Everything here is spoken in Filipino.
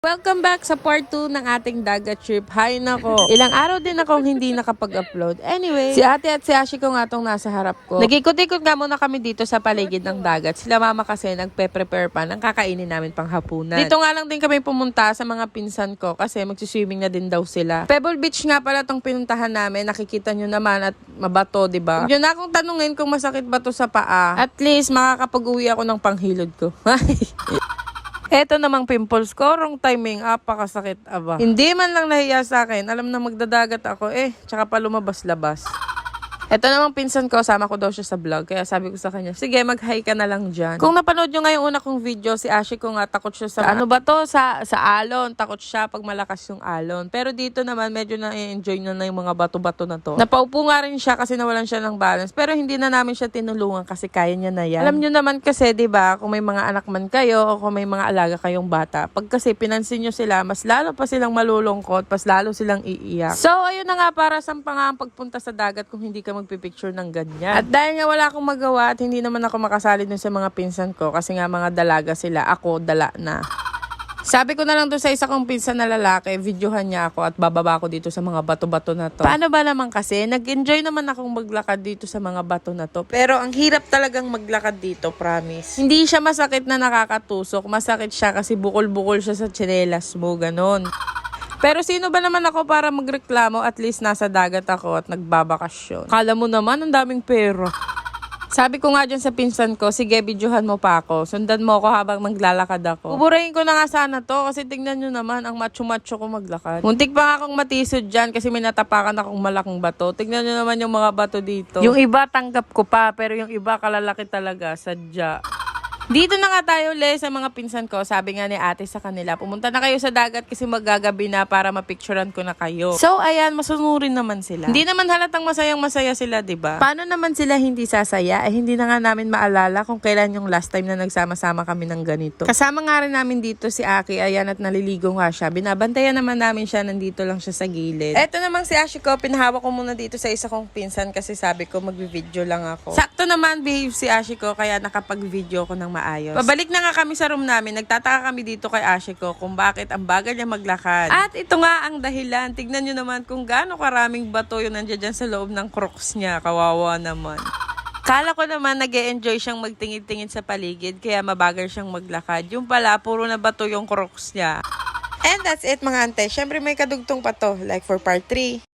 Welcome back sa part 2 ng ating dagat trip. Hay nako, ilang araw din akong hindi nakapag-upload. Anyway, si ate at si Ashiko nga tong nasa harap ko. Nag-ikot-ikot nga muna kami dito sa paligid ng dagat. Sila mama kasi nagpe-prepare pa ng kakainin namin pang hapunan. Dito nga lang din kami pumunta sa mga pinsan ko kasi magsiswimming na din daw sila. Pebble Beach nga pala tong pinuntahan namin. Nakikita nyo naman at mabato, diba? Huwag nyo na akong tanungin kung masakit ba to sa paa. At least makakapag-uwi ako ng panghilod ko. Eto namang pimples ko, wrong timing, apakasakit aba. Hindi man lang nahiya sa akin, alam na magdadagat ako tsaka pa lumabas-labas. Eto namang pinsan ko, sama ko daw siya sa vlog, kaya sabi ko sa kanya, sige mag-hi ka na lang dyan. Kung napanood nyo nga yung una kong video, si Ashiko nga takot siya sa, sa alon, takot siya pag malakas yung alon. Pero dito naman, medyo na-enjoy na yung mga bato-bato na to. Napaupo nga rin siya kasi nawalan siya ng balance, pero hindi na namin siya tinulungan kasi kaya niya na yan. Alam nyo naman kasi, diba, kung may mga anak man kayo o kung may mga alaga kayong bata, pag kasi pinansin nyo sila, mas lalo pa silang malulungkot, mas lalo silang iiyak. So, ayun na nga, para saan pa nga ang pagpunta sa dagat kung hindi ka magpipicture ng ganyan. At dahil nga wala akong magawa at hindi naman ako makasali dun sa mga pinsan ko kasi nga mga dalaga sila, ako dala na. Sabi ko na lang doon sa isa kong pinsan na lalaki, videohan niya ako at bababa ako dito sa mga bato-bato na to. Paano ba naman kasi? Nag-enjoy naman akong maglakad dito sa mga bato na to. Pero ang hirap talagang maglakad dito, promise. Hindi siya masakit na nakakatusok. Masakit siya kasi bukol-bukol siya sa tsinelas mo, ganon. Pero sino ba naman ako para magreklamo? At least nasa dagat ako at nagbabakasyon. Kala mo naman, ang daming pera. Sabi ko nga dyan sa pinsan ko, sige, videohan mo pa ako. Sundan mo ako habang maglalakad ako. Buburahin ko na nga sana to kasi tingnan nyo naman, ang macho-macho ko maglakad. Muntik pa nga akong matisod dyan kasi may natapakan akong malaking bato. Tingnan nyo naman yung mga bato dito. Yung iba tanggap ko pa, pero yung iba kalalaki talaga, sadya. Dito na nga tayo ulit sa mga pinsan ko. Sabi nga ni ate sa kanila, pumunta na kayo sa dagat kasi magagabi na para mapicturean ko na kayo. So, ayan, masunurin naman sila. Hindi naman halatang masayang-masaya sila, diba? Paano naman sila hindi sasaya? Hindi na nga namin maalala kung kailan yung last time na nagsama-sama kami ng ganito. Kasama nga rin namin dito si Aki, ayan, at naliligo nga siya. Binabantayan naman namin siya, nandito lang siya sa gilid. Eto namang si Ashiko, pinahawak ko muna dito sa isa kong pinsan kasi sabi ko magbi-video lang ako. Sakto naman behave si Ashiko, kaya nakapag-video ko ng maayos. Pabalik na nga kami sa room namin. Nagtataka kami dito kay Ashiko kung bakit ang bagal niya maglakad. At ito nga ang dahilan. Tignan nyo naman kung gaano karaming bato yung nandiyan dyan sa loob ng Crocs niya. Kawawa naman. Kala ko naman nag-e-enjoy siyang magtingin-tingin sa paligid kaya mabagal siyang maglakad. Yung pala, puro na bato yung Crocs niya. And that's it mga ante. Syempre may kadugtong pa to. Like for part 3.